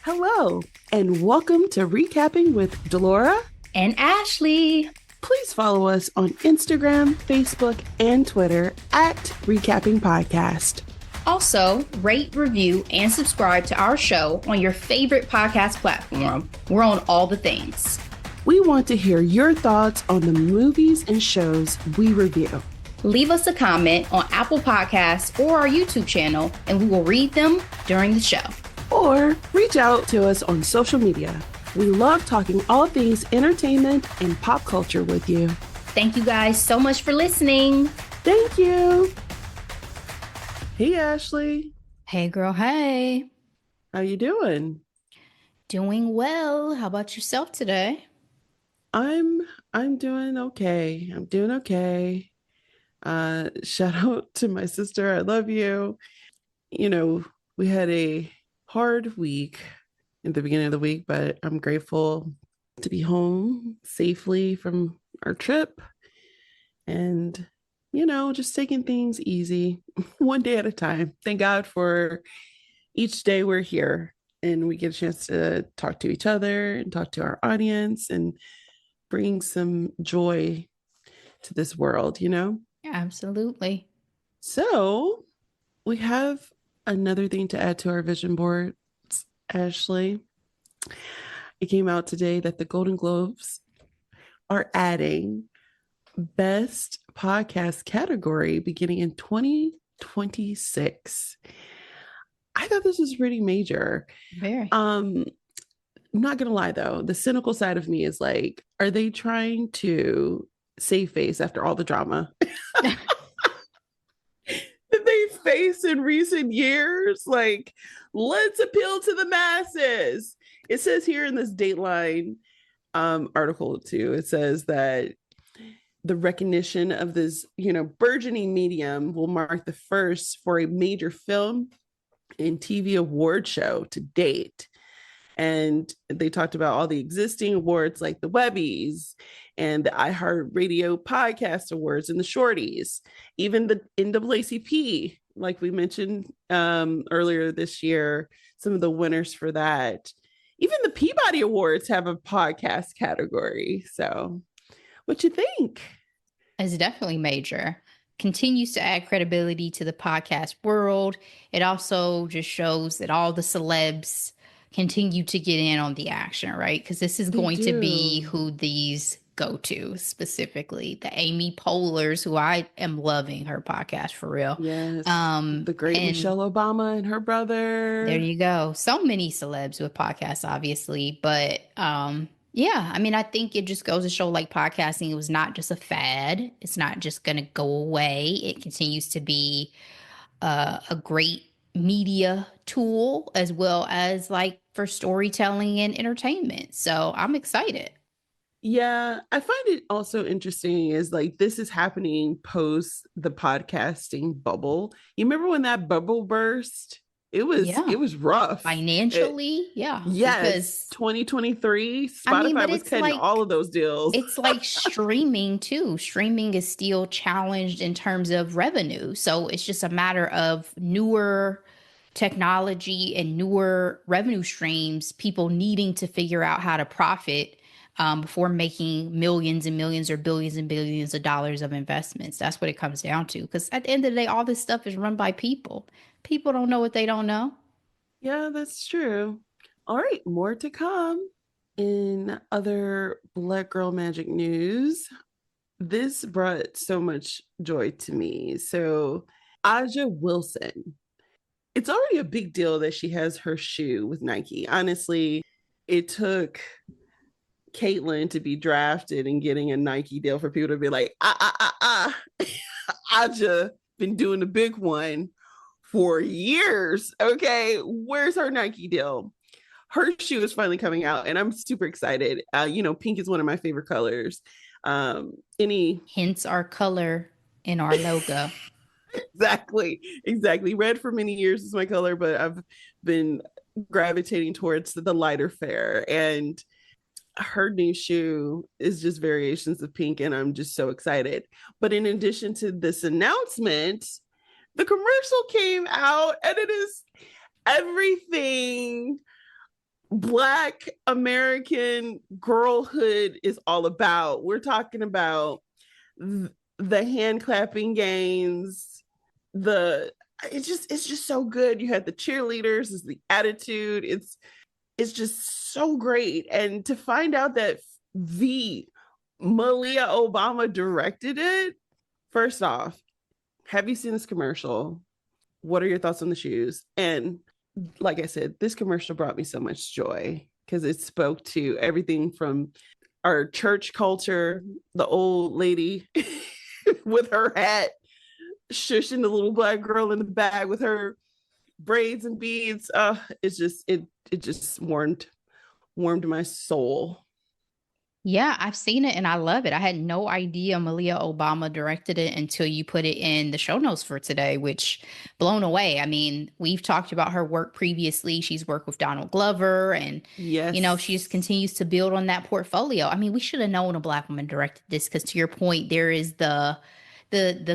Hello, and welcome to Recapping with Delora and Ashley. Please follow us on Instagram, Facebook, and Twitter at Recapping Podcast. Also, rate, review, and subscribe to our show on your favorite podcast platform. We're on all the things. We want to hear your thoughts on the movies and shows we review. Leave us a comment on Apple Podcasts or our YouTube channel, and we will read them during the show. Or reach out to us on social media. We love talking all things entertainment and pop culture with you. Thank you guys so much for listening. Thank you. Hey, Ashley. Hey, girl. Hey. How you doing? Doing well. How about yourself today? I'm doing okay. I'm doing okay. Shout out to my sister. I love you. You know, we had a hard week at the beginning of the week, but I'm grateful to be home safely from our trip and, just taking things easy one day at a time. Thank God for each day we're here and we get a chance to talk to each other and talk to our audience and bring some joy to this world, Absolutely. So we have another thing to add to our vision board, Ashley. It came out today that the Golden Globes are adding Best Podcast category beginning in 2026. I thought this was pretty major. Very. I'm not gonna lie though, the cynical side of me is like, are they trying to save face after all the drama that they face in recent years? Like, let's appeal to the masses. It says here in this Dateline article too, it says that the recognition of this, burgeoning medium will mark the first for a major film and TV award show to date. And they talked about all the existing awards like the Webbies and the iHeartRadio Podcast Awards and the Shorties, even the NAACP, like we mentioned earlier this year, some of the winners for that. Even the Peabody Awards have a podcast category. So what you think? It's definitely major. Continues to add credibility to the podcast world. It also just shows that all the celebs continue to get in on the action, right? Because this is going to be who these go to, specifically the Amy Poehler's, who I am loving her podcast for real. Yes. The great Michelle Obama and her brother. There you go. So many celebs with podcasts, obviously, but yeah, I mean, I think it just goes to show like podcasting, it was not just a fad. It's not just going to go away. It continues to be a great media tool as well as like for storytelling and entertainment. So I'm excited. Yeah, I find it also interesting is like this is happening post the podcasting bubble. You remember when that bubble burst? It was rough financially. Yes, because 2023 Spotify was cutting like, all of those deals. It's like streaming too. Streaming is still challenged in terms of revenue. So it's just a matter of newer technology and newer revenue streams, people needing to figure out how to profit before making millions and millions or billions and billions of dollars of investments. That's what it comes down to. Because at the end of the day, all this stuff is run by people. People don't know what they don't know. Yeah, that's true. All right, more to come. In other Black Girl Magic news, this brought so much joy to me. So Aja Wilson, it's already a big deal that she has her shoe with Nike. Honestly, it took Caitlyn to be drafted and getting a Nike deal for people to be like, Aja been doing the big one for years. Okay, where's her Nike deal? Her shoe is finally coming out and I'm super excited. Pink is one of my favorite colors. Hence our color in our logo. Exactly. Red for many years is my color, but I've been gravitating towards the lighter fare, and her new shoe is just variations of pink, and I'm just so excited. But in addition to this announcement, the commercial came out and it is everything Black American girlhood is all about. We're talking about the hand clapping games, the it's just so good. You had the cheerleaders, it's the attitude, it's just so great. And to find out that the Malia Obama directed it, first off, have you seen this commercial? What are your thoughts on the shoes? And like I said, this commercial brought me so much joy because it spoke to everything from our church culture, the old lady with her hat shushing the little black girl in the bag with her braids and beads. It's just it just warmed my soul. Yeah, I've seen it and I love it. I had no idea Malia Obama directed it until you put it in the show notes for today, which blown away. I mean, we've talked about her work previously. She's worked with Donald Glover and, she just Yes. continues to build on that portfolio. I mean, we should have known a black woman directed this because to your point, there is the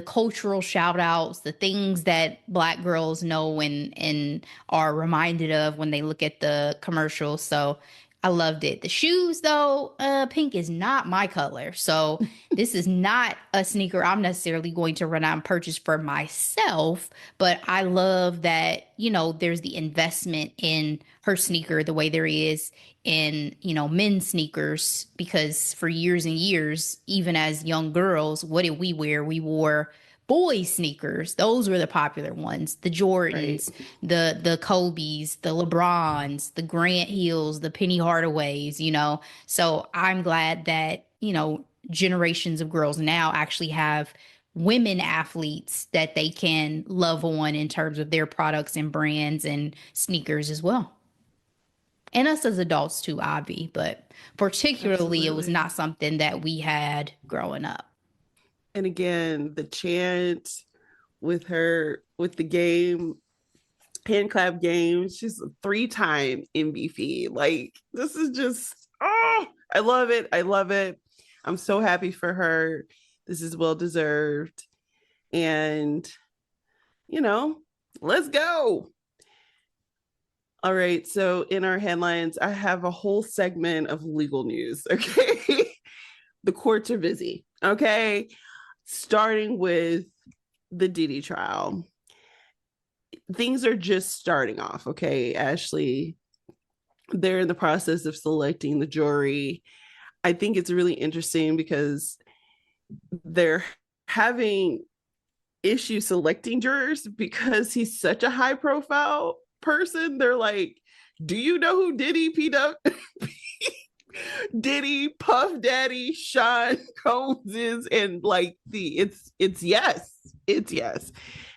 cultural shout outs, the things that black girls know and are reminded of when they look at the commercials. So I loved it. The shoes, though, pink is not my color. So this is not a sneaker I'm necessarily going to run out and purchase for myself. But I love that, there's the investment in her sneaker the way there is in, men's sneakers. Because for years and years, even as young girls, what did we wear? We wore boys sneakers. Those were the popular ones. The Right. Jordans, the Kobe's, the LeBrons, the Grant Hills, the Penny Hardaways, So I'm glad that, generations of girls now actually have women athletes that they can love on in terms of their products and brands and sneakers as well. And us as adults too, Avi, but particularly it was Absolutely. not something that we had growing up. And again, the chant with her with the game, hand clap game. She's a 3-time MVP. Like this is just I love it. I love it. I'm so happy for her. This is well deserved. And you know, let's go. All right. So in our headlines, I have a whole segment of legal news. Okay. The courts are busy. Okay. Starting with the Diddy trial. Things are just starting off. Okay. Ashley, they're in the process of selecting the jury. I think it's really interesting because they're having issue selecting jurors because he's such a high profile person. They're like, do you know who Diddy, P Diddy, Puff Daddy, Sean Combs is? And like it's yes, it's yes.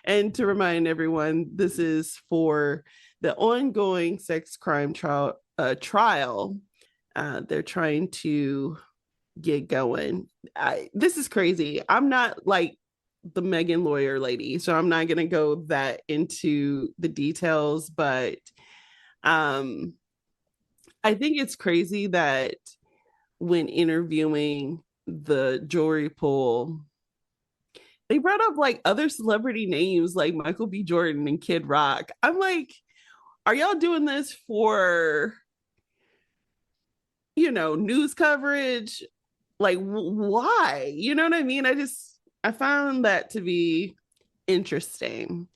And to remind everyone, this is for the ongoing sex crime trial. They're trying to get going. This is crazy. I'm not like the Megan lawyer lady, so I'm not gonna go that into the details, but um I think it's crazy that when interviewing the jury pool, they brought up like other celebrity names like Michael B. Jordan and Kid Rock. I'm like, are y'all doing this for, news coverage? Like, why? You know what I mean? I found that to be interesting.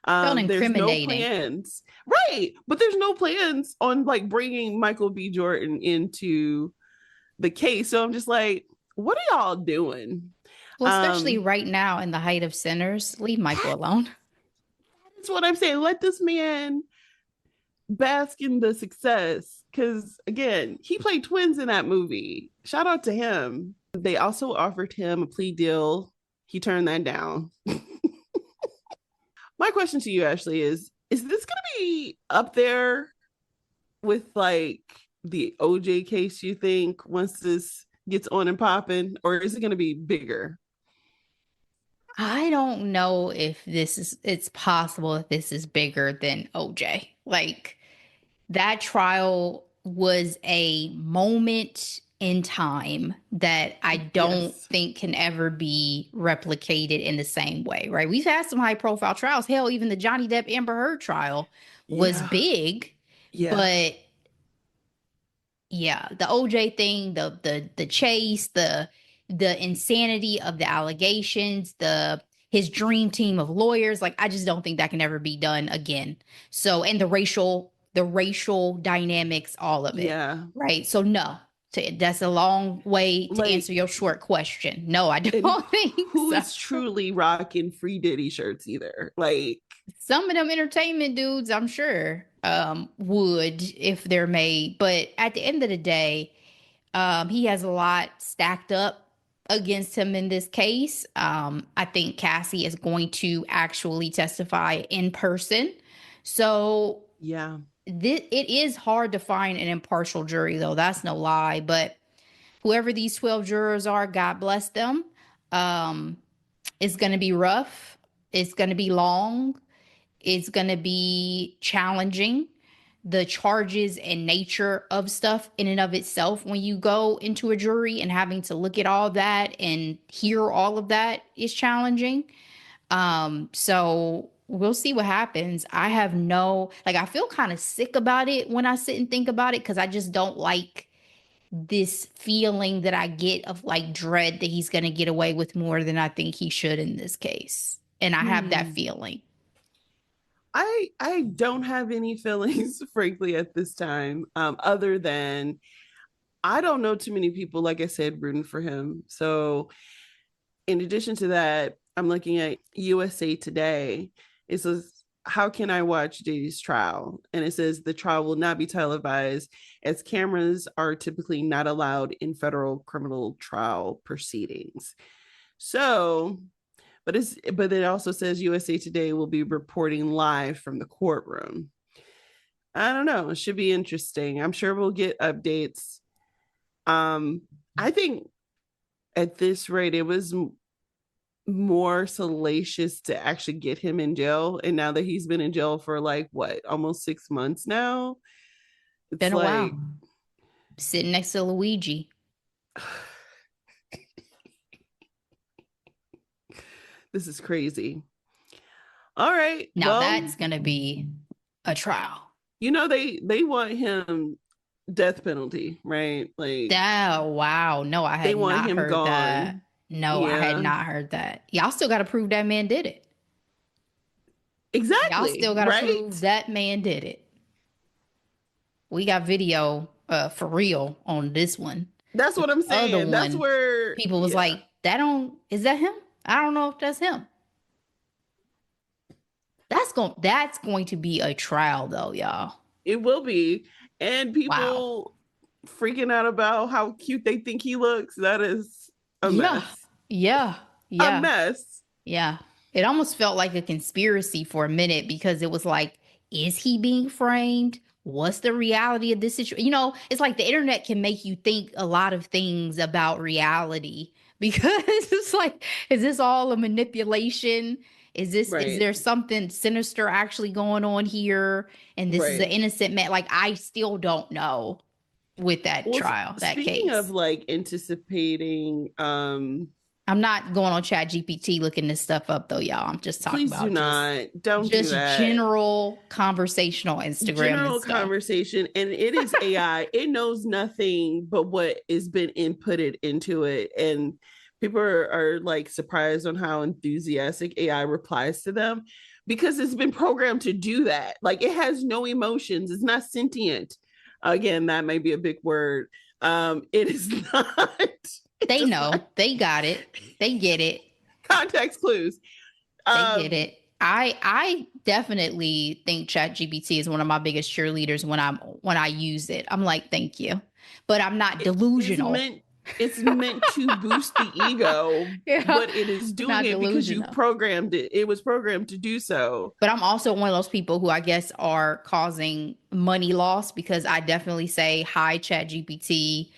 Felt There's no incriminating. plans, right? But there's no plans on like bringing Michael B. Jordan into the case. So I'm just like, what are y'all doing? Well, especially Um, right now in the height of sinners, leave Michael alone. that's what I'm saying. Let this man bask in the success. Because again, he played twins in that movie. Shout out to him. They also offered him a plea deal. He turned that down. My question to you, Ashley, is this going to be up there with like the OJ case, you think, once this gets on and popping, or is it going to be bigger? I don't know if it's possible that this is bigger than OJ. Like, that trial was a moment in time that I don't Yes. think can ever be replicated in the same way, right? We've had some high profile trials. Hell, even the Johnny Depp Amber Heard trial was Yeah. big, Yeah. but Yeah, the OJ thing, the chase, the insanity of the allegations, the his dream team of lawyers, like I just don't think that can ever be done again. So, and the racial dynamics, all of it. Yeah. Right? So no. That's a long way to answer Like, your short question. No, I and don't think who so. is truly rocking free Diddy shirts either? Like, Some of them entertainment dudes, I'm sure, would if they're made. But at the end of the day, he has a lot stacked up against him in this case. I think Cassie is going to actually testify in person. So yeah. it is hard to find an impartial jury, though. That's no lie. But whoever these 12 jurors are, God bless them. Um, it's going to be rough. It's going to be long. It's going to be challenging. The charges and nature of stuff in and of itself, when you go into a jury and having to look at all that and hear all of that, is challenging. So we'll see what happens. I have no, like, I feel kind of sick about it when I sit and think about it, because I just don't like this feeling that I get of like dread that he's going to get away with more than I think he should in this case. And I have that Hmm. feeling. I don't have any feelings, frankly, at this time, other than I don't know too many people, like I said, rooting for him. So, in addition to that, I'm looking at USA Today. It says, how can I watch Diddy's trial? And it says the trial will not be televised as cameras are typically not allowed in federal criminal trial proceedings. So, but it also says USA Today will be reporting live from the courtroom. I don't know. It should be interesting. I'm sure we'll get updates. I think at this rate, it was more salacious to actually get him in jail. And now that he's been in jail for like what, almost 6 months now, it's Been a while. like Sitting next to Luigi. this is crazy. All right. Now Well, that's going to be a trial. they want him death penalty, right? Like Oh, wow. No, I they had want not him heard that. gone. No, I had Yeah. not heard that. Y'all still got to prove that man did it. Y'all Exactly. still got to prove Right? that man did it. We got video for real on this one. That's But what I'm the other saying. That's one, where, people was yeah, like, is that him? I don't know if that's him. That's going to be a trial though, y'all. it will be. And Wow. people freaking out about how cute they think he looks. That is a Yeah. mess. Yeah. A Yeah. mess. Yeah. It almost felt like a conspiracy for a minute, because it was like, is he being framed? What's the reality of this situation? It's like the internet can make you think a lot of things about reality, because it's like, is this all a manipulation? Is Right. there something sinister actually going on here? And this is an Right. innocent man. Like, I still don't know with that Well, trial, that speaking of case. like anticipating, I'm not going on Chat GPT looking this stuff up though, y'all. I'm just talking please do about just not. Don't do just that. general conversational Instagram and General stuff. conversation, and it is AI. It knows nothing but what has been inputted into it, and people are like surprised on how enthusiastic AI replies to them because it's been programmed to do that. Like it has no emotions. It's not sentient. Again, that may be a big word. It is not. It They does not. know. They got it. They get it. Context clues. They get Um, it. I definitely think ChatGPT is one of my biggest cheerleaders when I use it. I'm like, thank you. But I'm not it is delusional. meant it's meant to boost the ego, Yeah. but it is I'm doing not it because you delusional. programmed it. It was programmed to do so. But I'm also one of those people who I guess are causing money loss, because I definitely say hi Chat GPT,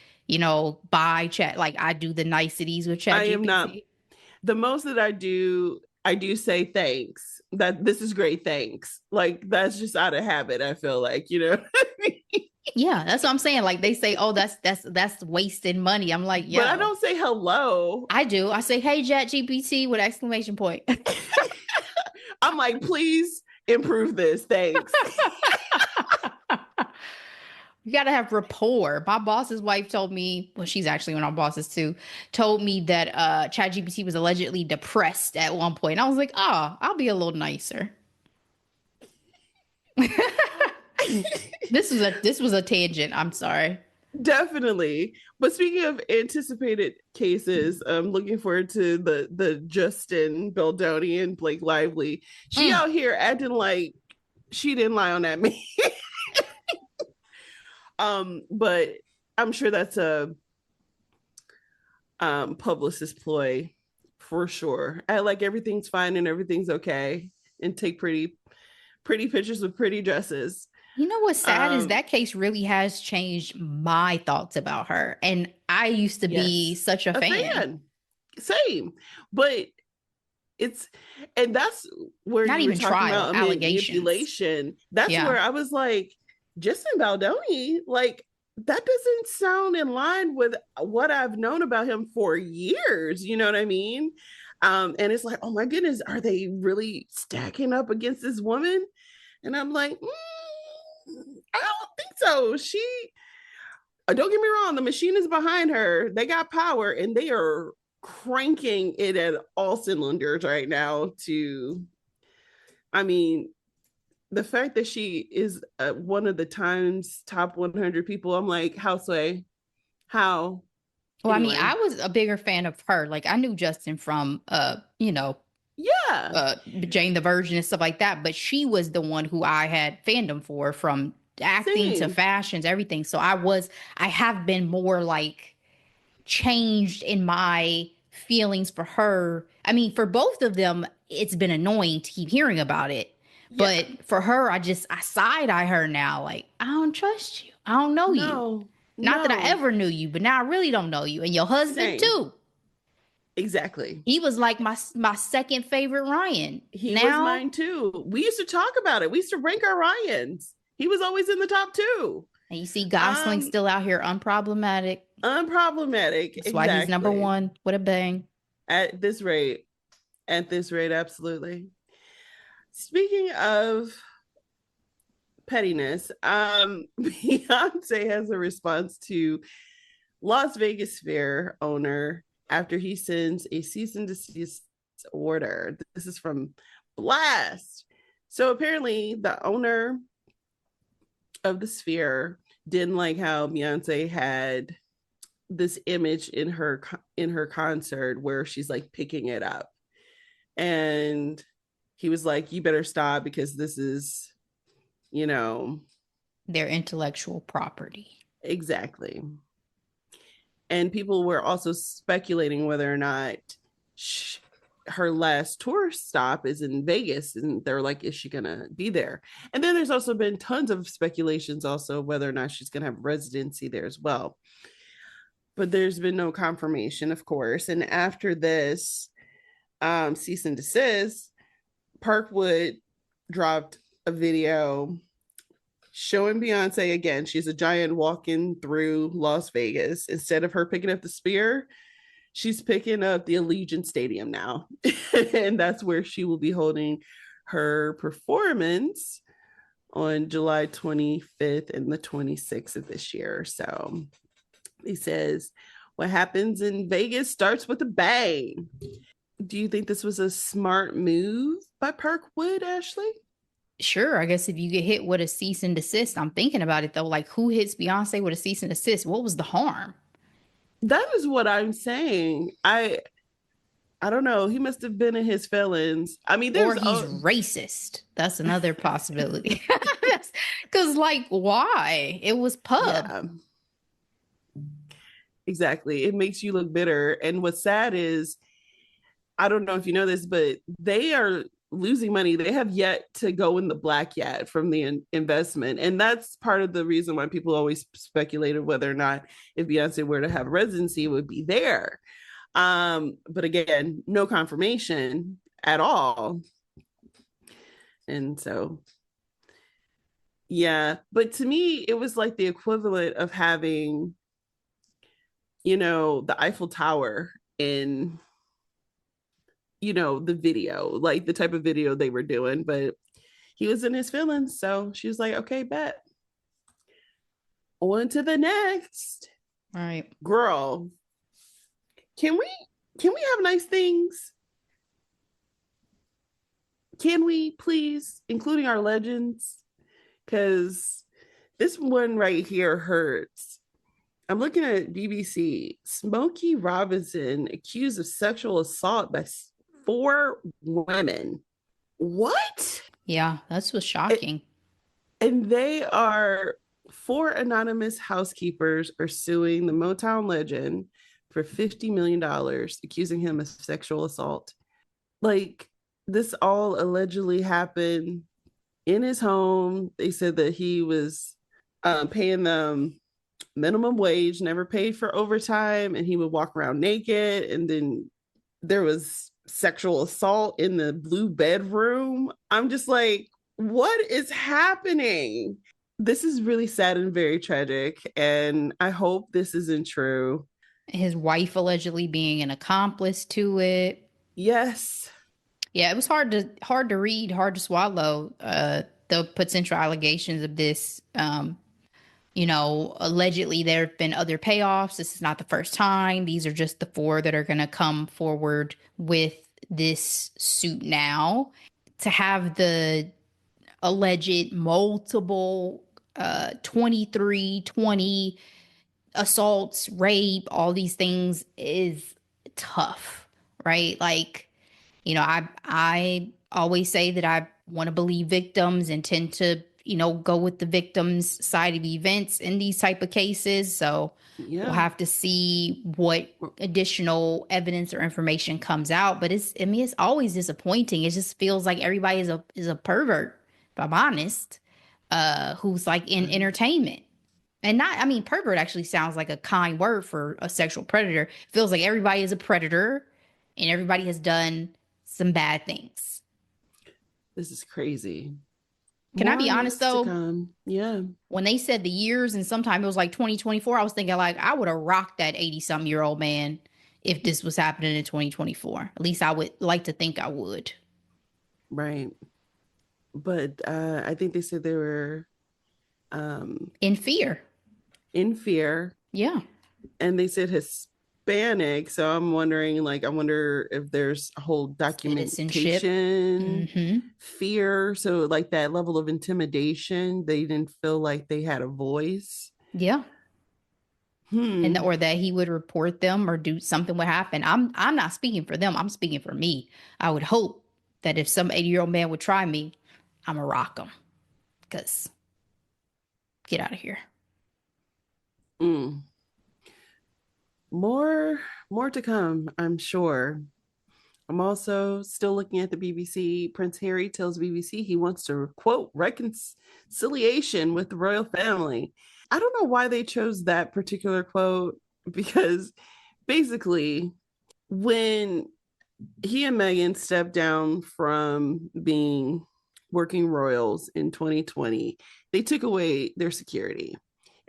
bye chat. Like, I do the niceties with Chat I am not GPT. the most that I do say thanks. That this is great, thanks. Like that's just out of habit, I feel like, you know. Yeah, that's what I'm saying. Like, they say, oh, that's wasting money. I'm like, But I yo, don't say hello. I do. I say, hey Chat GPT with exclamation point. I'm like, please improve this. Thanks. You got to have rapport. My boss's wife told me, well, she's actually one of my bosses too, told me that ChatGPT was allegedly depressed at one point. I was like, oh, I'll be a little nicer. This was a tangent. I'm sorry. Definitely. But speaking of anticipated cases, I'm looking forward to the Justin Beldoni and Blake Lively. She Mm. out here acting like she didn't lie on that man. But I'm sure that's a publicist ploy for sure. I like everything's fine and everything's okay, and take pretty pictures with pretty dresses. You know what's sad is Um, that case really has changed my thoughts about her. And I used to be yes, such a a fan. fan, same, but it's and that's where Not you were even talking trial, about allegations. manipulation. That's Yeah. where I was like, Justin Baldoni, like that doesn't sound in line with what I've known about him for years. You know what I mean? And it's like, oh my goodness, are they really stacking up against this woman? And I'm like, I don't think so. She, don't get me wrong, the machine is behind her. They got power and they are cranking it at all cylinders right now. I mean, the fact that she is one of the Times top 100 people, I'm like, how Sway? How? Well, I mean, Anyway, I was a bigger fan of her. Like I knew Justin from yeah, Jane the Virgin and stuff like that, but she was the one who I had fandom for from acting to same. fashions, everything. So I have been more like changed in my feelings for her. I mean, for both of them, it's been annoying to keep hearing about it. Yeah, But for her, I side eye her now. Like, I don't trust you. I don't know you. no, Not that I no, ever knew you, but now I really don't know you. And your husband same. too. Exactly. He was like my second favorite Ryan. He was Now, mine too. We used to talk about it. We used to rank our Ryans. He was always in the top two. and you see Gosling Um, still out here unproblematic. unproblematic. That's why he's number Exactly. one. What a bang. At this rate, absolutely. Speaking of pettiness, Beyonce has a response to Las Vegas Fair owner after he sends a cease and desist order. This is from Blast. So apparently, the owner of the Sphere didn't like how Beyonce had this image in her concert where she's like picking it up, and he was like, "You better stop because this is, you know, Their intellectual property. exactly." And people were also speculating whether or not her last tour stop is in Vegas, and they're like, is she gonna be there? And then there's also been tons of speculations also whether or not she's gonna have residency there as well, but there's been no confirmation, of course. And after this cease and desist, Parkwood dropped a video showing Beyonce again. She's a giant walking through Las Vegas. Instead of her picking up the spear, she's picking up the Allegiant Stadium now. And that's where she will be holding her performance on July 25th and the 26th of this year. So he says, what happens in Vegas starts with a bang. Do you think this was a smart move by Parkwood, Ashley? Sure, I guess if you get hit with a cease and desist, I'm thinking about it though. Like, who hits Beyonce with a cease and desist? What was the harm? That is what I'm saying. I don't know. He must have been in his feelings. I mean, Or there's he's racist. That's another possibility. Because, like, why? It was pub. yeah, exactly. It makes you look bitter. And what's sad is, I don't know if you know this, but they are losing money. They have yet to go in the black yet from the investment. And that's part of the reason why people always speculated whether or not if Beyonce were to have residency, it would be there. But again, no confirmation at all. And so, yeah. But to me, it was like the equivalent of having, the Eiffel Tower in, the video, like the type of video they were doing. But he was in his feelings. So she was like, okay, bet. On to the next. Right. Girl, can we have nice things? Can we please, including our legends? Because this one right here hurts. I'm looking at BBC. Smokey Robinson accused of sexual assault by 4 women. What? Yeah, that's what's shocking. And they are 4 anonymous housekeepers are suing the Motown legend for $50 million, accusing him of sexual assault. Like, this all allegedly happened in his home. They said that he was paying them minimum wage, never paid for overtime, and he would walk around naked. And then there was sexual assault in the blue bedroom. I'm just like, what is happening? This is really sad and very tragic. And I hope this isn't true. His wife allegedly being an accomplice to it. Yes. Yeah, it was hard to read, hard to swallow. The potential allegations of this. Allegedly there have been other payoffs. This is not the first time. These are just the 4 that are going to come forward with this suit now. To have the alleged multiple 23, 20 assaults, rape, all these things is tough, right? Like, I always say that I want to believe victims and tend to, go with the victim's side of events in these type of cases. So we'll Yeah. have to see what additional evidence or information comes out. But it's always disappointing. It just feels like everybody is a pervert, if I'm honest, who's like in Right. entertainment. And not, I mean, pervert actually sounds like a kind word for a sexual predator. It feels like everybody is a predator and everybody has done some bad things. This is crazy. Can I More be on honest this to though? come. Yeah. When they said the years and sometime it was like 2024, I was thinking like I would have rocked that 80-some-year-old man if this was happening in 2024. At least I would like to think I would. Right. But I think they said they were In fear. in fear, Yeah. and they said Hispanic. So I'm wondering, like, I wonder if there's a whole Citizenship. documentation Mm-hmm. fear. So, like, that level of intimidation, they didn't feel like they had a voice. Yeah. And Hmm. or that he would report them or do something would happen. I'm not speaking for them. I'm speaking for me. I would hope that if some 80-year-old man would try me, I'm a rock him. Because get out of here. Mm. More, more to come, I'm sure. I'm also still looking at the BBC. Prince Harry tells BBC he wants to, quote, reconciliation with the royal family. I don't know why they chose that particular quote, because basically, when he and Meghan stepped down from being working royals in 2020, they took away their security.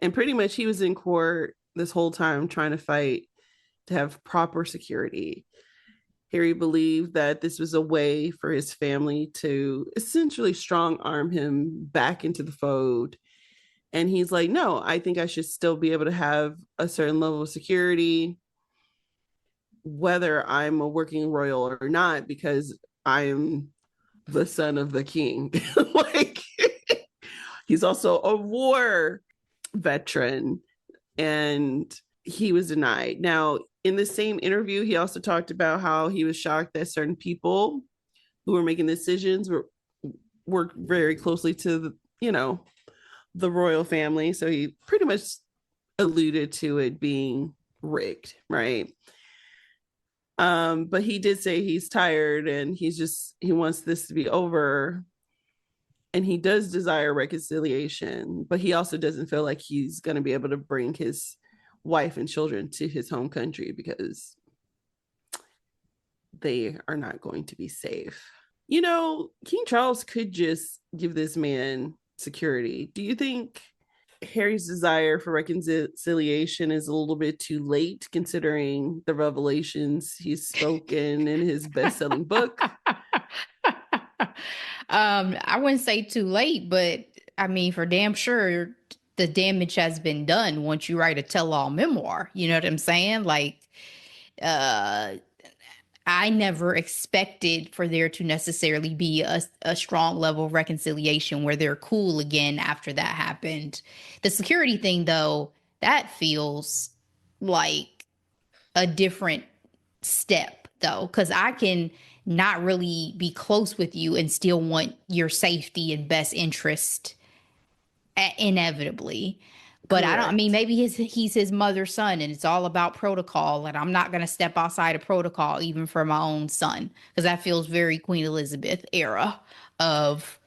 And pretty much he was in court this whole time trying to fight to have proper security. Harry believed that this was a way for his family to essentially strong arm him back into the fold. And he's like, no, I think I should still be able to have a certain level of security, whether I'm a working royal or not, because I'm the son of the king. Like, he's also a war veteran, and he was denied. Now, in the same interview, he also talked about how he was shocked that certain people who were making decisions were worked very closely to the royal family. So he pretty much alluded to it being rigged, right? But he did say he's tired and he wants this to be over. And he does desire reconciliation, but he also doesn't feel like he's going to be able to bring his wife and children to his home country because they are not going to be safe. King Charles could just give this man security. Do you think Harry's desire for reconciliation is a little bit too late, considering the revelations he's spoken in his best-selling book? I wouldn't say too late, but I mean, for damn sure, the damage has been done once you write a tell-all memoir. You know what I'm saying? Like, uh, I never expected for there to necessarily be a strong level of reconciliation where they're cool again after that happened. The security thing, though, that feels like a different step, though, because I can not really be close with you and still want your safety and best interest inevitably. But I don't, I mean, Correct. maybe he's his mother's son and it's all about protocol. And I'm not going to step outside of protocol even for my own son, because that feels very Queen Elizabeth era of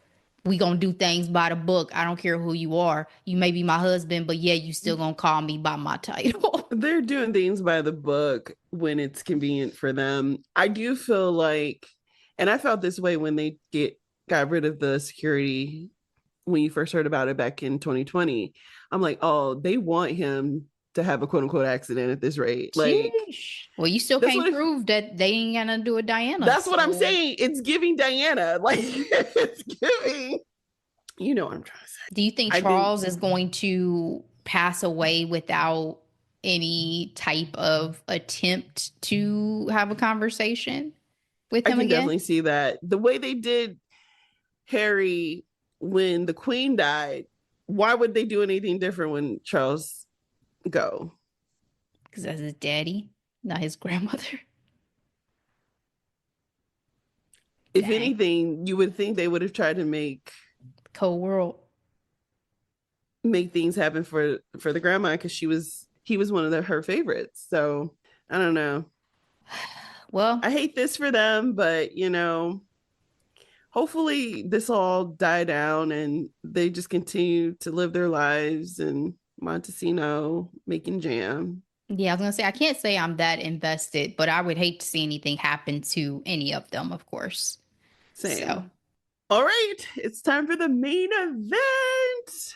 we going to do things by the book. I don't care who you are. You may be my husband, but yeah, you still going to call me by my title. They're doing things by the book when it's convenient for them. I do feel like, and I felt this way when they got rid of the security when you first heard about it back in 2020. I'm like, oh, they want him to have a quote unquote accident at this rate. Like, Sheesh. Well, you still that's can't what prove that they ain't gonna do a Diana. that's what I'm So, saying. It's giving Diana. Like, it's giving. You know what I'm trying to say. do you think I think Charles is going to pass away without any type of attempt to have a conversation with I him can again? definitely see that. The way they did Harry when the Queen died, why would they do anything different when Charles go? Because that's his daddy, not his grandmother. If Dang, anything, you would think they would have tried to cold world. make things happen for the grandma because he was one of her favorites. So I don't know. Well, I hate this for them, but hopefully this all die down and they just continue to live their lives in Montesino making jam. yeah, I was gonna say I can't say I'm that invested, but I would hate to see anything happen to any of them, of course. So, Same. All right, it's time for the main event.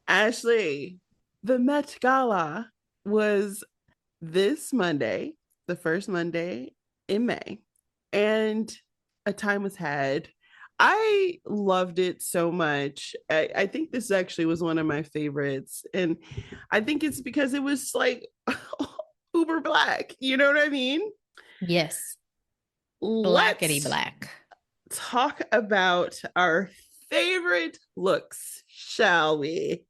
Ashley, the Met Gala was this Monday, the first Monday in May, and a time was had. I loved it so much. I think this actually was one of my favorites. And I think it's because it was like uber black. You know what I mean? yes, blackety Let's black. talk about our favorite looks, shall we?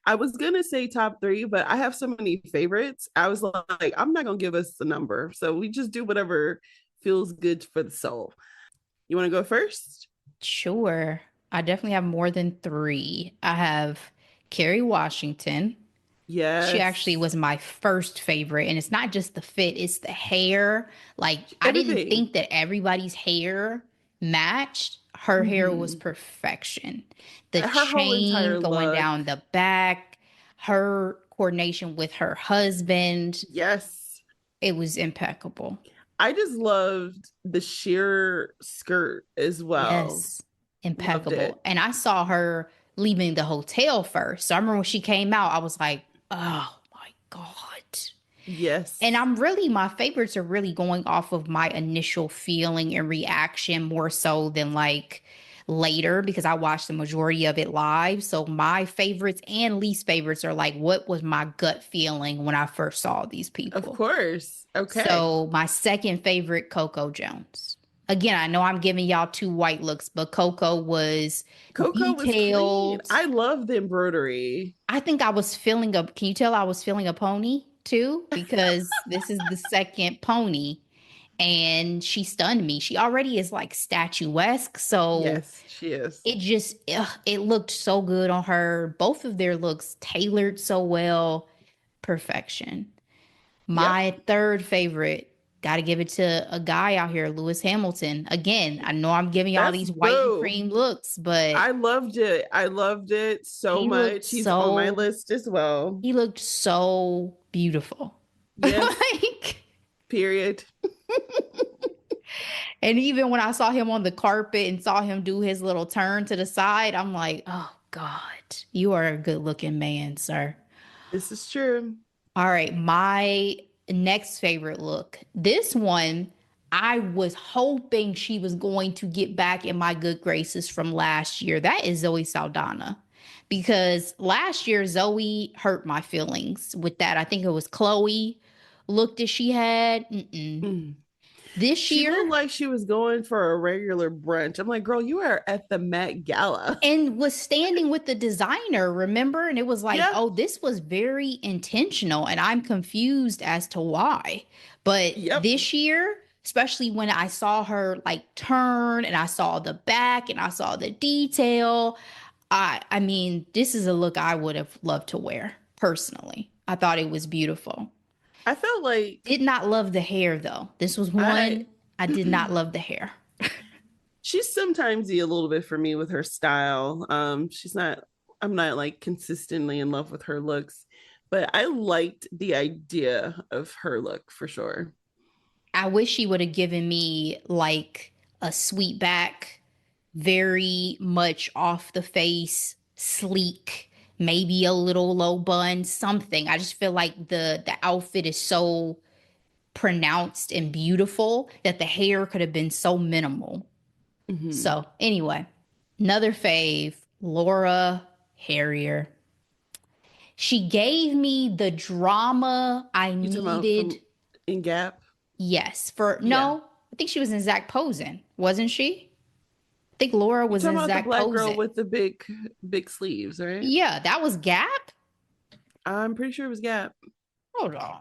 I was gonna say top three, but I have so many favorites. I was like, I'm not gonna give us a number. So we just do whatever feels good for the soul. You wanna go first? Sure. I definitely have more than three. I have Kerry Washington. She actually Yes. was my first favorite. And it's not just the fit, it's the hair. Like, I didn't Everything. think that everybody's hair matched. Her hair was Mm-hmm. perfection. The Her whole chain entire going look. down the back, her coordination with her husband, Yes. it was impeccable. I just loved the sheer skirt as well. Yes, Loved impeccable. it. And I saw her leaving the hotel first. So I remember when she came out, I was like, oh my God. And Yes. my favorites are really going off of my initial feeling and reaction more so than like later because I watched the majority of it live. So my favorites and least favorites are like, what was my gut feeling when I first saw these Of people? course. Okay. So my second favorite, Coco Jones. Again, I know I'm giving y'all two white looks, but Coco was Coco was clean. detailed. I love the embroidery. I think I was feeling a, can you tell I was feeling a pony too? Because this is the second pony and she stunned me. She already is like statuesque. So Yes, she is. it just, it looked so good on her. Both of their looks tailored so well. Perfection. Yep. My third favorite, got to give it to a guy out here, Lewis Hamilton. Again, I know I'm giving y'all That's these white and boo. cream looks, but I loved it. I loved it so he looked much. He's on my so list as well. he looked so beautiful. Yes, Like, period. and even when I saw him on the carpet and saw him do his little turn to the side, I'm like, oh God, you are a good looking man, sir. This is true. All right, my next favorite look. This one, I was hoping she was going to get back in my good graces from last year. That is Zoe Saldana. because last year Zoe hurt my feelings with that. I think it was Chloe look that she had. Mm-mm. Mm. This She year, looked like she was going for a regular brunch. I'm like, girl, you are at the Met Gala. and was standing with the designer, remember? And it was like, Yeah. oh, this was very intentional. And I'm confused as to why. But Yep. this year, especially when I saw her like turn and I saw the back and I saw the detail, I mean, this is a look I would have loved to wear personally. I thought it was beautiful. I felt like Did not love the hair though. This was I one I did not love the hair. she's sometimes a little bit for me with her style. She's not I'm not like consistently in love with her looks, but I liked the idea of her look for sure. I wish she would have given me like a sweet back, very much off the face, sleek, maybe a little low bun, something. I just feel like the outfit is so pronounced and beautiful that the hair could have been so minimal. Mm-hmm. So, anyway, another fave, Laura Harrier. She gave me the drama I You talking about needed. from in Gap? Yes, for Yeah. no, I think she was in Zach Posen, wasn't she? I think Laura You was talking in about the Zach black girl Posen. with the big sleeves, right? Yeah, that was Gap. I'm pretty sure it was Gap. Hold on.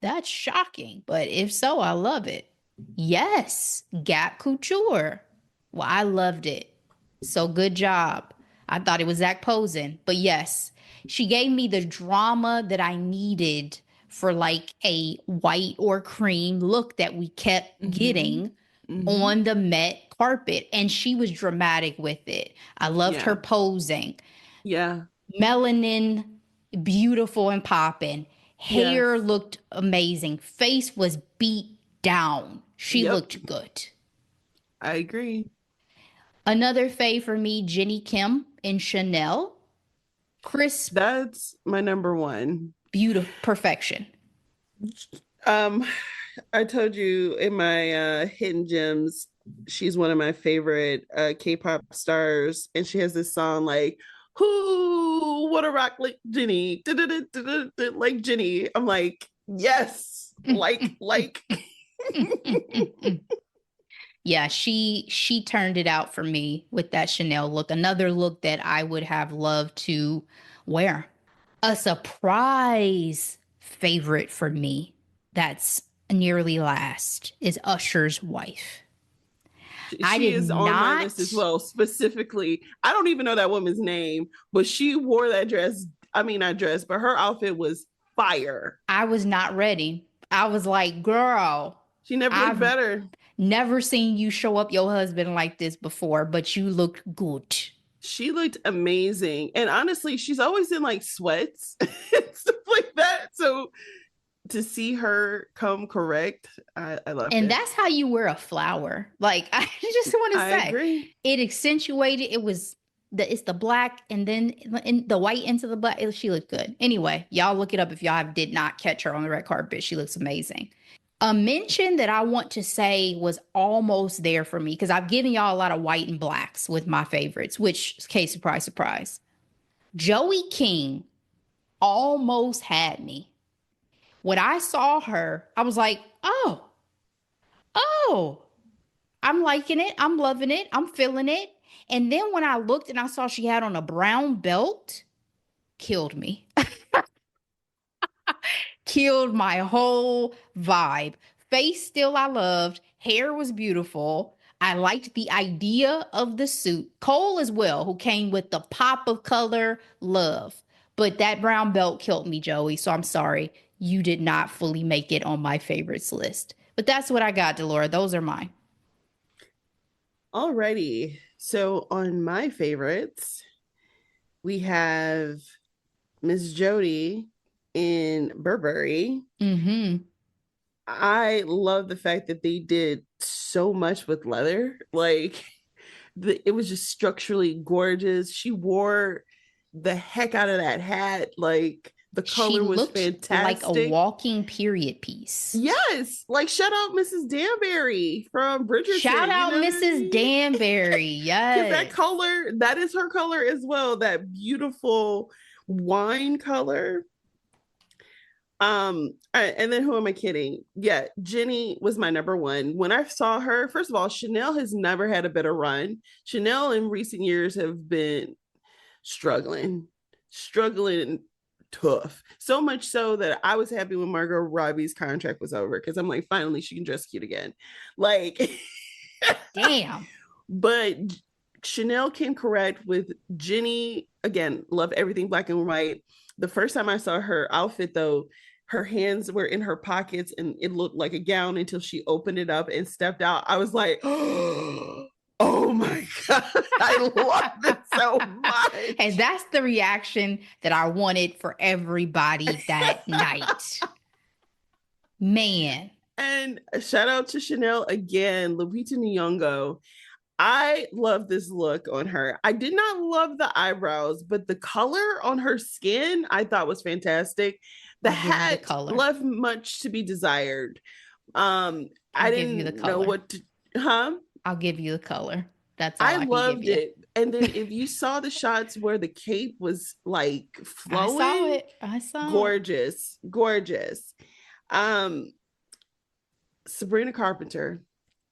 That's shocking, but if so, I love it. Yes, Gap Couture. Well, I loved it. So good job. I thought it was Zach Posen, but yes, she gave me the drama that I needed for like a white or cream look that we kept Mm-hmm. getting Mm-hmm. on the Met carpet, and she was dramatic with it. I loved her Yeah. posing. Yeah. Melanin, beautiful and popping. Hair Yes. looked amazing. Face was beat down. She Yep. looked good. I agree. Another fave for me, Jenny Kim in Chanel. Crisp, That's my number one. beautiful, perfection. Um, I told you in my hidden gems, she's one of my favorite K-pop stars, and she has this song like "Who Wanna Rock Like Jenny," like Jenny. I'm like, yes, like. Yeah, she turned it out for me with that Chanel look. Another look that I would have loved to wear. A surprise favorite for me that's nearly last is Usher's wife. I She did is on my list as not, well. Specifically, I don't even know that woman's name, but she wore that dress. I mean, not dress, but her outfit was fire. I was not ready. I was like, girl, She never looked I've better. never seen you show up your husband like this before, but you looked good. She looked amazing. And honestly, she's always in like sweats and stuff like that. So to see her come correct, I loved And it. that's how you wear a flower. Like, I just want to I say, agree. it accentuated. It was it's the black and then in the white into the black. She looked good. Anyway, y'all look it up if y'all did not catch her on the red carpet. She looks amazing. A mention that I want to say was almost there for me because I've given y'all a lot of white and blacks with my favorites, which, case surprise, surprise. Joey King almost had me. When I saw her, I was like, oh, I'm liking it. I'm loving it. I'm feeling it. And then when I looked and I saw she had on a brown belt, killed me. Killed my whole vibe. Face still I loved. Hair was beautiful. I liked the idea of the suit. Cole as well, who came with the pop of color, love. But that brown belt killed me, Joey. So I'm sorry. You did not fully make it on my favorites list. But that's what I got, Delora. Those are mine. Alrighty. So on my favorites, we have Miss Jody in Burberry. Mm-hmm. I love the fact that they did so much with leather. Like it was just structurally gorgeous. She wore the heck out of that hat. Like The She color was looked like a fantastic. walking period piece. Yes, like shout out Mrs. Danbury from Shout Bridgerton. You out know what I Mrs. mean? Danbury. Because that Yes. color, that is her color as well. That beautiful wine color. And then who am I kidding? Yeah, Jenny was my number one. When I saw her, first of all, Chanel has never had a better run. Chanel in recent years have been struggling tough. So much so that I was happy when Margot Robbie's contract was over because I'm like, finally, she can dress cute again. Like, Damn. but Chanel came correct with Jenny. Again, love everything black and white. The first time I saw her outfit, though, her hands were in her pockets and it looked like a gown until she opened it up and stepped out. I was like, oh my God, I love it so much. And that's the reaction that I wanted for everybody that night. Man. And shout out to Chanel again, Lupita Nyong'o. I love this look on her. I did not love the eyebrows, but the color on her skin I thought was fantastic. The hat left much to be desired. I didn't know what to, I'll give you the color. That's all I loved it. And then if you saw the shots where the cape was like flowing, I saw it. Gorgeous, gorgeous. Sabrina Carpenter,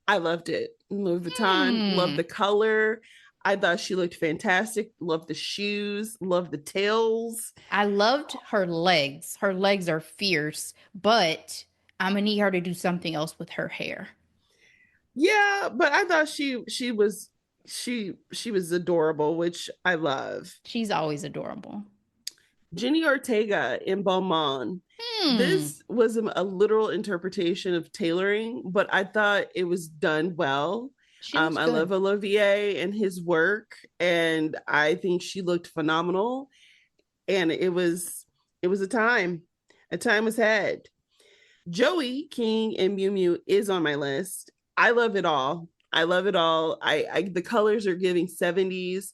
I loved it. Louis Vuitton, loved the color. I thought she looked fantastic. Loved the shoes, loved the tails. I loved her legs. Her legs are fierce, but I'm gonna need her to do something else with her hair. Yeah, but I thought she was adorable, which I love. She's always adorable. Jenny Ortega in Balmain. This was a literal interpretation of tailoring, but I thought it was done well. I love Olivier and his work, and I think she looked phenomenal. And it was a time was had. Joey King and Miu Miu is on my list. I love it all. I the colors are giving 70s.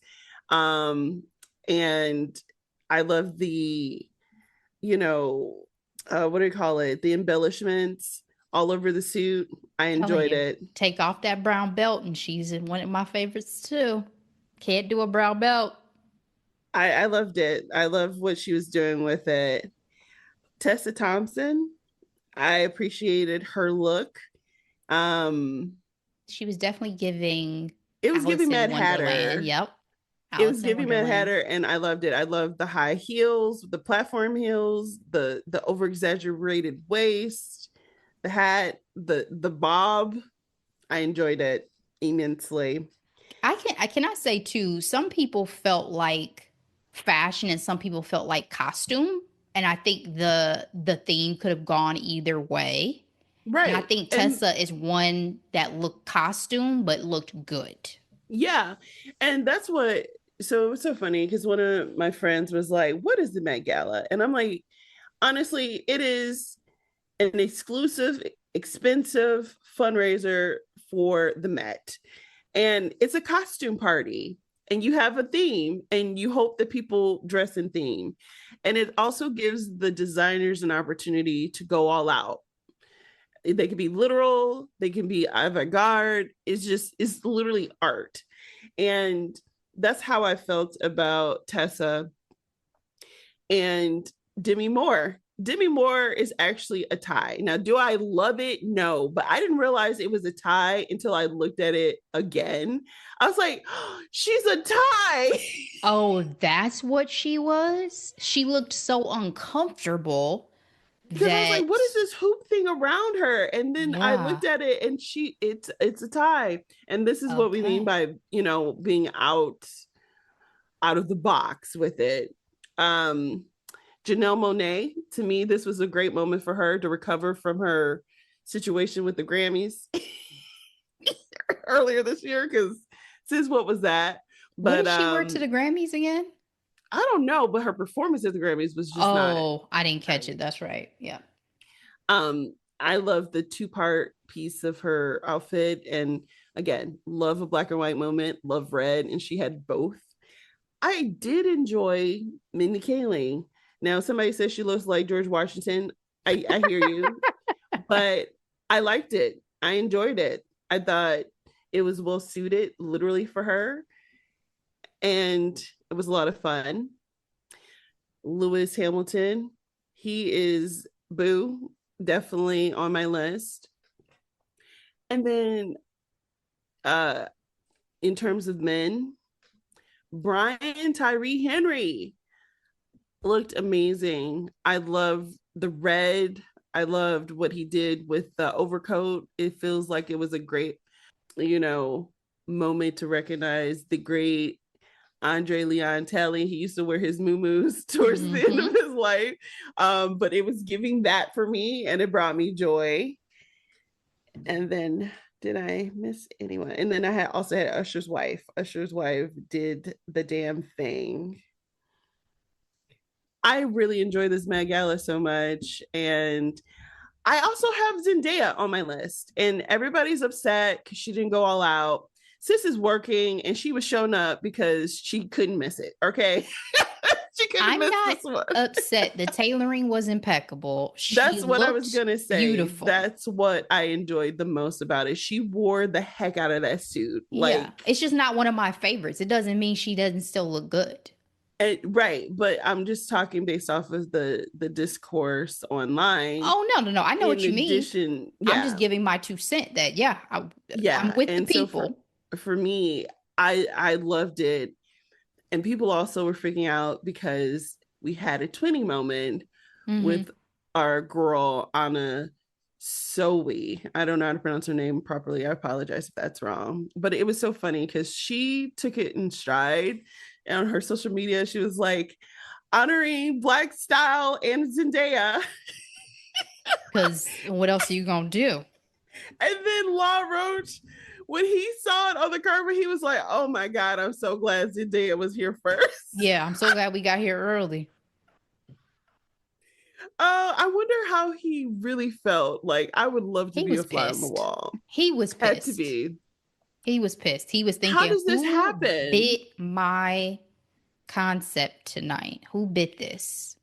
And I love the, what do you call it? The embellishments all over the suit. I enjoyed it. Take off that brown belt and she's in one of my favorites too. Can't do a brown belt. I loved it. I love what she was doing with it. Tessa Thompson, I appreciated her look. She was definitely giving. It was giving Mad Hatter. Yep. It was giving Mad Hatter, and I loved it. I loved the high heels, the platform heels, the over exaggerated waist, the hat, the bob. I enjoyed it immensely. I cannot say too. Some people felt like fashion, and some people felt like costume, and I think the theme could have gone either way. Right. And I think Tessa is one that looked costume but looked good. Yeah, and that's what. So it was so funny because one of my friends was like, "What is the Met Gala?" And I'm like, honestly, it is an exclusive, expensive fundraiser for the Met. And it's a costume party. And you have a theme and you hope that people dress in theme. And it also gives the designers an opportunity to go all out. They can be literal, they can be avant-garde. It's literally art. And that's how I felt about Tessa and Demi Moore. Demi Moore is actually a tie. Now, do I love it? No, but I didn't realize it was a tie until I looked at it again. I was like, oh, she's a tie. Oh, that's what she was? She looked so uncomfortable. Because I was like, what is this hoop thing around her? And then I looked at it and it's a tie. And this is what we mean by, being out of the box with it. Janelle Monáe, to me, this was a great moment for her to recover from her situation with the Grammys earlier this year. Because sis, what was that? But did she work to the Grammys again? I don't know, but her performance at the Grammys was just not. Oh, I didn't catch it. That's right. Yeah. I love the 2-part piece of her outfit, and again, love a black and white moment. Love red, and she had both. I did enjoy Mindy Kaling. Now, somebody says she looks like George Washington. I hear you, but I liked it. I enjoyed it. I thought it was well suited, literally for her, and it was a lot of fun. Lewis Hamilton, he is boo, definitely on my list. And then, uh, in terms of men, Brian Tyree Henry looked amazing. I love the red. I loved what he did with the overcoat. It feels like it was a great, you know, moment to recognize the great Andre Leon Talley. He used to wear his muumuus towards the end of his life. But it was giving that for me and it brought me joy. And then did I miss anyone? And then I had also had Usher's wife. Usher's wife did the damn thing. I really enjoy this Met Gala so much. And I also have Zendaya on my list. And everybody's upset because she didn't go all out. Sis is working and she was showing up because she couldn't miss it. Okay. She couldn't I'm miss not this one. upset. The tailoring was impeccable. That's what I was looked gonna say. beautiful. That's what I enjoyed the most about it. She wore the heck out of that suit. Yeah. Like, It's just not one of my favorites. It doesn't mean she doesn't still look good. right, but I'm just talking based off of the discourse online. Oh, no. I know In what you mean. addition, I'm just yeah, giving my 2 cents that, yeah, I'm yeah. with the And so people. for me, I loved it. And people also were freaking out because we had a twinning moment Mhm. with our girl Anna Sowie. I don't know how to pronounce her name properly. I apologize if that's wrong. But it was so funny because she took it in stride. And on her social media, she was like, honoring Black style and Zendaya. Because what else are you going to do? And then Law Roach, when he saw it on the carpet, he was like, oh my God, I'm so glad Zendaya was here first. Yeah, I'm so glad we got here early. I wonder how he really felt. Like, I would love to He be was a fly on the pissed. wall. He was Had to pissed. be. He was pissed. He was How thinking, does this who happen? bit my concept tonight? Who bit this?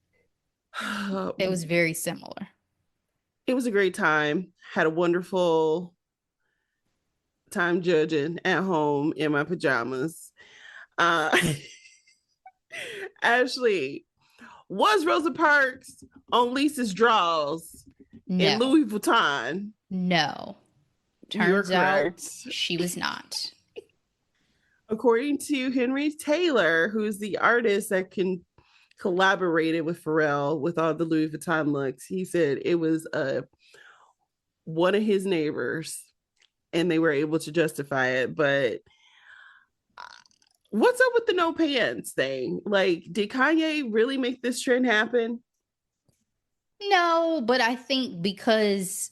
It was very similar. It was a great time. Had a wonderful time judging at home in my pajamas. Uh, Ashley, was Rosa Parks on Lisa's draws in No, Louis Vuitton? no. You're Turns out correct. she was not. According to Henry Taylor, who's the artist that collaborated with Pharrell with all the Louis Vuitton looks, he said it was one of his neighbors and they were able to justify it. But what's up with the no pants thing? Like, did Kanye really make this trend happen? No, but I think because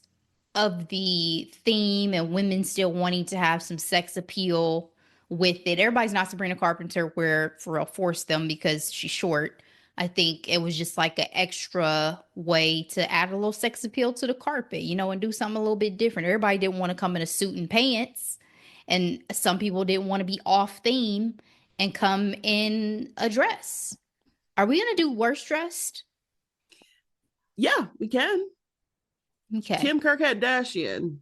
of the theme and women still wanting to have some sex appeal with it, everybody's not Sabrina Carpenter where Pharrell forced them because she's short. I think it was just like an extra way to add a little sex appeal to the carpet, and do something a little bit different. Everybody didn't want to come in a suit and pants, and some people didn't want to be off theme and come in a dress. Are we gonna do worst dressed? Yeah, we can. Okay. Kim Kardashian.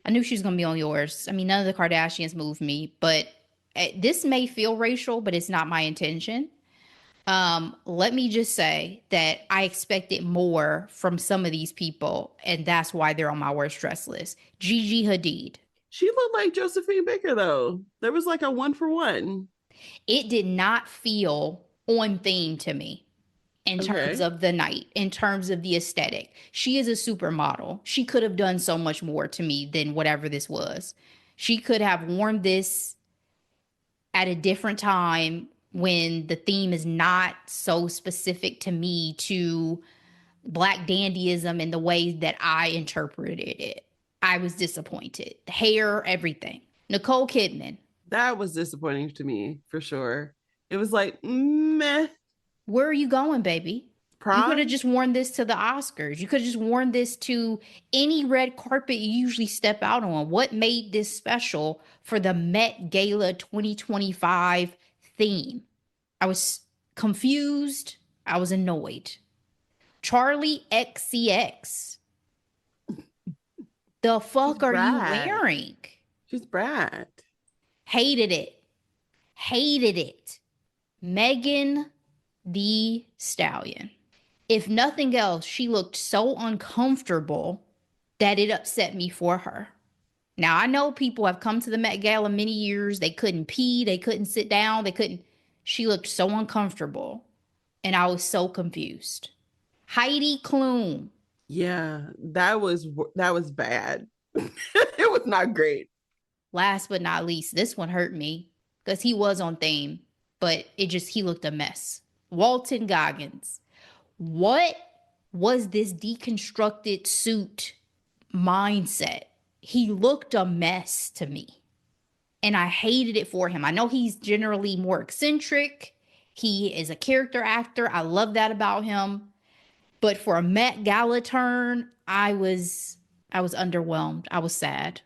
I knew she was gonna be on yours. I mean, none of the Kardashians moved me, but this may feel racial, but it's not my intention. Let me just say that I expected more from some of these people, and that's why they're on my worst dress list. Gigi Hadid. She looked like Josephine Baker though. There was like a 1-for-1. It did not feel on theme to me in terms Okay. of the night, in terms of the aesthetic. She is a supermodel. She could have done so much more to me than whatever this was. She could have worn this at a different time when the theme is not so specific to me, to black dandyism in the way that I interpreted it. I was disappointed. Hair, everything. Nicole Kidman. That was disappointing to me for sure. It was like, meh, Where are you going, baby? You could have prom. just worn this to the Oscars. You could have just worn this to any red carpet you usually step out on. What made this special for the Met Gala 2025 theme? I was confused. I was annoyed. Charlie XCX. The She's fuck are you Brad. wearing? She's Brad. Hated it. Hated it. Megan the Stallion. If nothing else, she looked so uncomfortable that it upset me for her. Now, I know people have come to the Met Gala many years. They couldn't pee, they couldn't sit down, they couldn't. She looked so uncomfortable, and I was so confused. Heidi Klum. Yeah, that was bad. It was not great. Last but not least, this one hurt me because he was on theme, but he looked a mess. Walton Goggins. What was this deconstructed suit mindset? He looked a mess to me, and I hated it for him. I know he's generally more eccentric. He is a character actor. I love that about him. But for a Met Gala turn, I was underwhelmed. I was sad.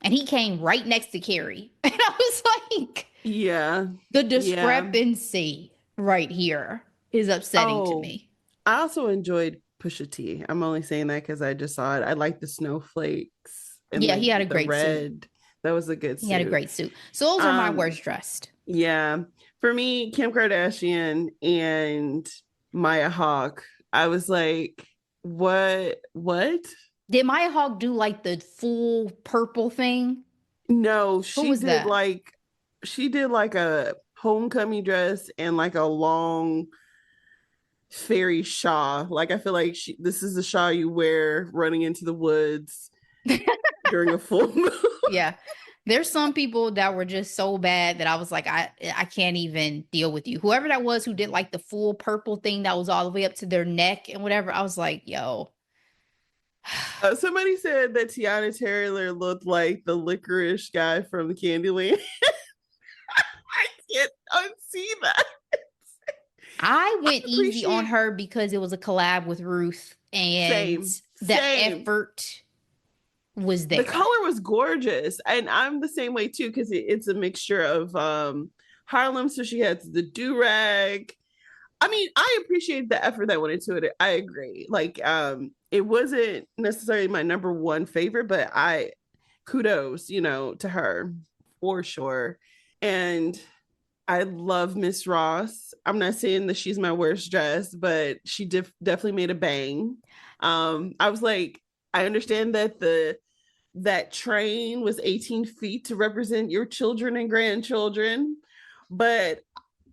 And he came right next to Carrie. And I was like, Yeah. the Yeah. discrepancy right here is upsetting to Oh, me. I also enjoyed Pusha T. I'm only saying that because I just saw it. I like the snowflakes and Yeah, he had a the great suit. red. That was a good He had a suit. great suit. So those are my Um, worst dressed. yeah. For me, Kim Kardashian and Maya Hawke, I was like, what? What? Did Maya Hawke do like the full purple thing? No, Who was that? she did like a homecoming dress and like a long fairy shawl. Like I feel like this is the shawl you wear running into the woods during a full moon. Yeah. There's some people that were just so bad that I was like, I can't even deal with you. Whoever that was who did like the full purple thing that was all the way up to their neck and whatever, I was like, yo. Somebody said that Tiana Taylor looked like the licorice guy from Candyland. I can't unsee that. I I went easy on appreciate her because it was a collab with Ruth and same, the same. effort was The there. color was gorgeous, and I'm the same way too because it's a mixture of Harlem. So she has the do rag. I mean, I appreciate the effort that went into it. I agree. Like, it wasn't necessarily my number one favorite, but I kudos, to her for sure. And I love Miss Ross. I'm not saying that she's my worst dress, but she definitely made a bang. I was like, I understand that that train was 18 feet to represent your children and grandchildren, but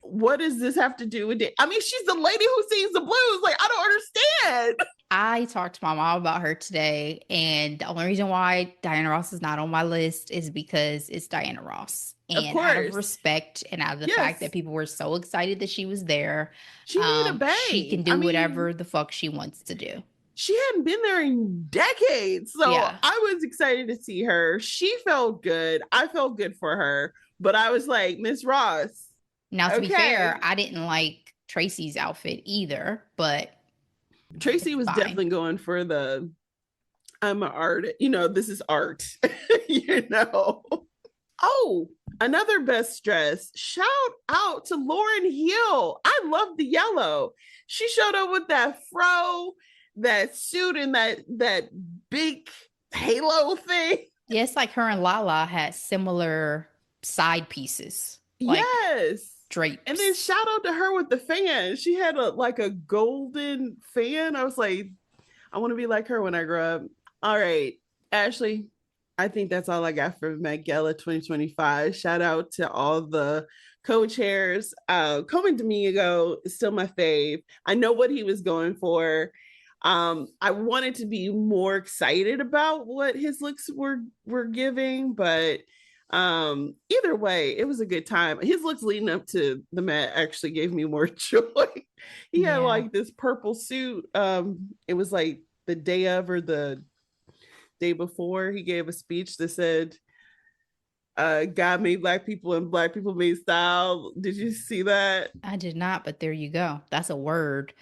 what does this have to do with it? I mean, she's the lady who sings the blues. Like, I don't understand. I talked to my mom about her today, and the only reason why Diana Ross is not on my list is because it's Diana Ross. Of And out of course. respect and out of the fact that Yes. people were so excited that she was there, She made a she bang. can I do mean, whatever the fuck she wants to do. she hadn't been there in decades. So Yeah. I was excited to see her. She felt good. I felt good for her. But I was like, Miss Ross, Now, to be fair, okay. I didn't like Tracy's outfit either, but Tracy it's was fine. definitely going for the I'm an artist. This is art. you know. Oh, another best dress. Shout out to Lauren Hill. I love the yellow. She showed up with that fro, that suit, and that big halo thing. Yeah, it's like her and Lala had similar side pieces, like Yes. And then drapes. shout out to her with the fan. She had a golden fan. I was like, I want to be like her when I grow up. All right, Ashley, I think that's all I got for Met Gala 2025. Shout out to all the co-chairs. Colman Domingo is still my fave. I know what he was going for. I wanted to be more excited about what his looks were giving, but either way, it was a good time. His looks leading up to the Met actually gave me more joy. He had Yeah. like this purple suit. It was like the day of or the day before he gave a speech that said God made black people and black people made style. Did you see that? I did not, but there you go. That's a word.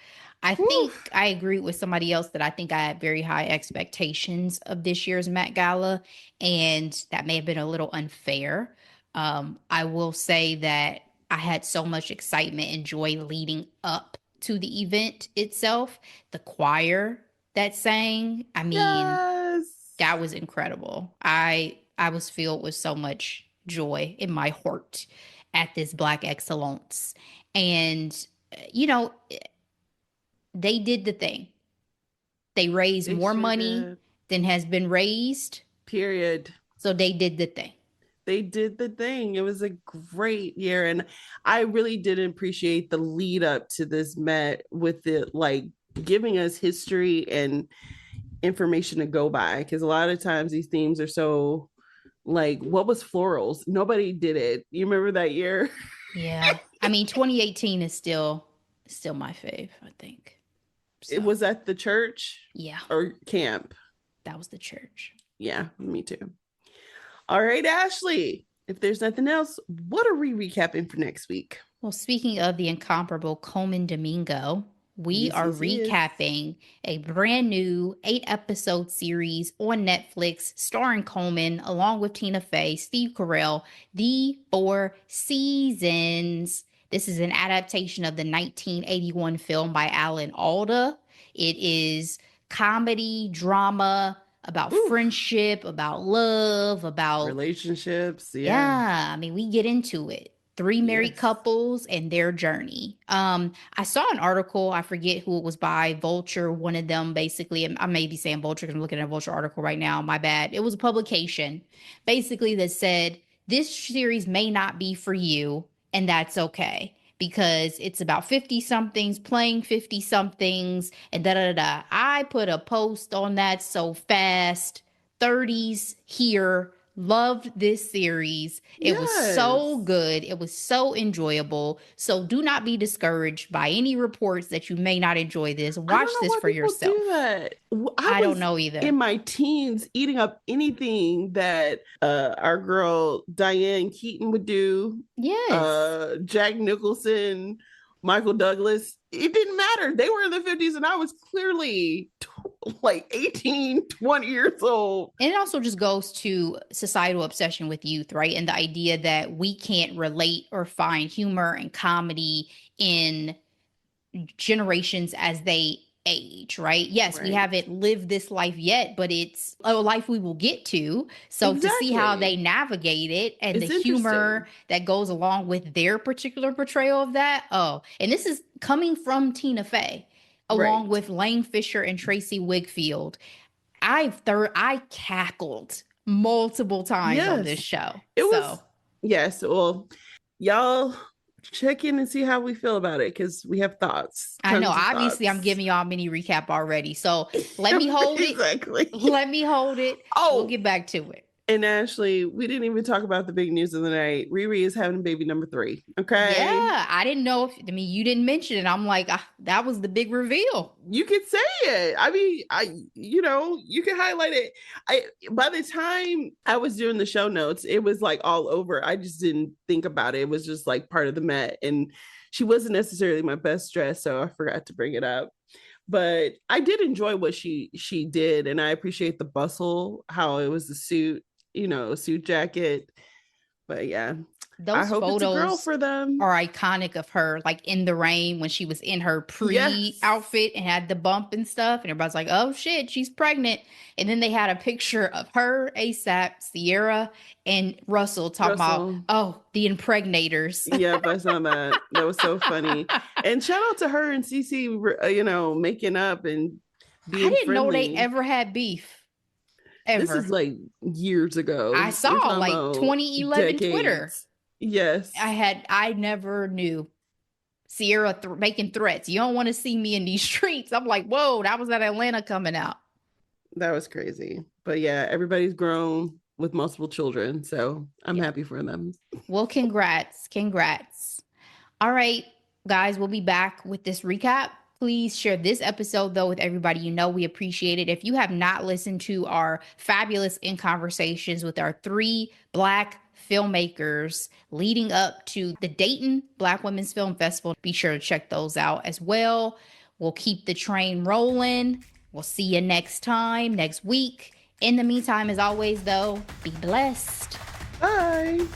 I Whew. think I agree with somebody else that I think I had very high expectations of this year's Met Gala, and that may have been a little unfair. I will say that I had so much excitement and joy leading up to the event itself. The choir that sang, I mean, Yes. that was incredible. I was filled with so much joy in my heart at this Black excellence. And, you know, they did the thing. They raised They more sure money did. than has been raised. Period. So they did the thing. They did the thing. It was a great year. And I really did appreciate the lead up to this Met with it, like giving us history and information to go by. Because a lot of times these themes are so like, what was florals? Nobody did it. You remember that year? Yeah. I mean, 2018 is still my fave, I think. So, It was at the church yeah, or camp. that was the church. Yeah, me too. All right, Ashley. If there's nothing else, what are we recapping for next week? Well, speaking of the incomparable Colman Domingo, we are Yes. recapping a brand new 8-episode series on Netflix starring Colman along with Tina Fey, Steve Carrell, The Four Seasons. This is an adaptation of the 1981 film by Alan Alda. It is comedy, drama, about Ooh. friendship, about love, about Relationships. yeah, I mean, we get into it. 3 married Yes. couples and their journey. I saw an article, I forget who it was by, Vulture, one of them basically, and I may be saying Vulture because I'm looking at a Vulture article right now, my bad. It was a publication basically that said, this series may not be for you, and that's okay. Because it's about 50 somethings playing 50 somethings and da da da. I put a post on that so fast. 30s here. Loved this series. It was so Yes. good. It was so enjoyable. So do not be discouraged by any reports that you may not enjoy this. I don't Watch know this why for people yourself. do that. I I don't was know either. in my teens eating up anything that our girl Diane Keaton would do. Yes. Jack Nicholson, Michael Douglas. It didn't matter. They were in the 50s and I was clearly like 18, 20 years old. And it also just goes to societal obsession with youth, right? And the idea that we can't relate or find humor and comedy in generations as they age, right? Yes, we Right. haven't lived this life yet, but it's a life we will get to. So to see how Exactly. they navigate it and It's the humor interesting. that goes along with their particular portrayal of that. Oh, and this is coming from Tina Fey, along Right. with Lane Fisher and Tracy Wigfield. I cackled multiple times on this Yes. show. It So was, yes. Well, y'all check in and see how we feel about it because we have thoughts. I know, Tons of obviously, I'm thoughts. giving y'all a mini recap already. So let me hold it. Exactly. Let me hold it. Oh, We'll get back to it. and Ashley, we didn't even talk about the big news of the night. Riri is having baby number 3. Okay. Yeah, I didn't know if, I mean, you didn't mention it. I'm like, that was the big reveal. You could say it. I mean, you can highlight it. By the time I was doing the show notes, it was like all over. I just didn't think about it. It was just like part of the Met. And she wasn't necessarily my best dress, so I forgot to bring it up. But I did enjoy what she did, and I appreciate the bustle, how it was the suit, suit jacket. But yeah, I Those hope it's a girl photos for them. are iconic of her, like in the rain when she was in her Yes. outfit and had the bump and stuff. And everybody's like, oh shit, she's pregnant. And then they had a picture of her, ASAP, Sierra, and Russell talking about, oh, the impregnators. Yep, I saw that. That was so funny. And shout out to her and Cece, making up and being I didn't friendly. know they ever had beef. Ever. This is like years ago. I saw like 2011 decades. Twitter. Yes. I never knew. Sierra making threats. You don't want to see me in these streets. I'm like, whoa, that was at Atlanta coming out. That was crazy. But yeah, everybody's grown with multiple children. So I'm happy for them. Well, congrats. Congrats. All right, guys, we'll be back with this recap. Please share this episode, though, with everybody you know. We appreciate it. If you have not listened to our fabulous In Conversations with our 3 Black filmmakers leading up to the Dayton Black Women's Film Festival, be sure to check those out as well. We'll keep the train rolling. We'll see you next time, next week. In the meantime, as always, though, be blessed. Bye.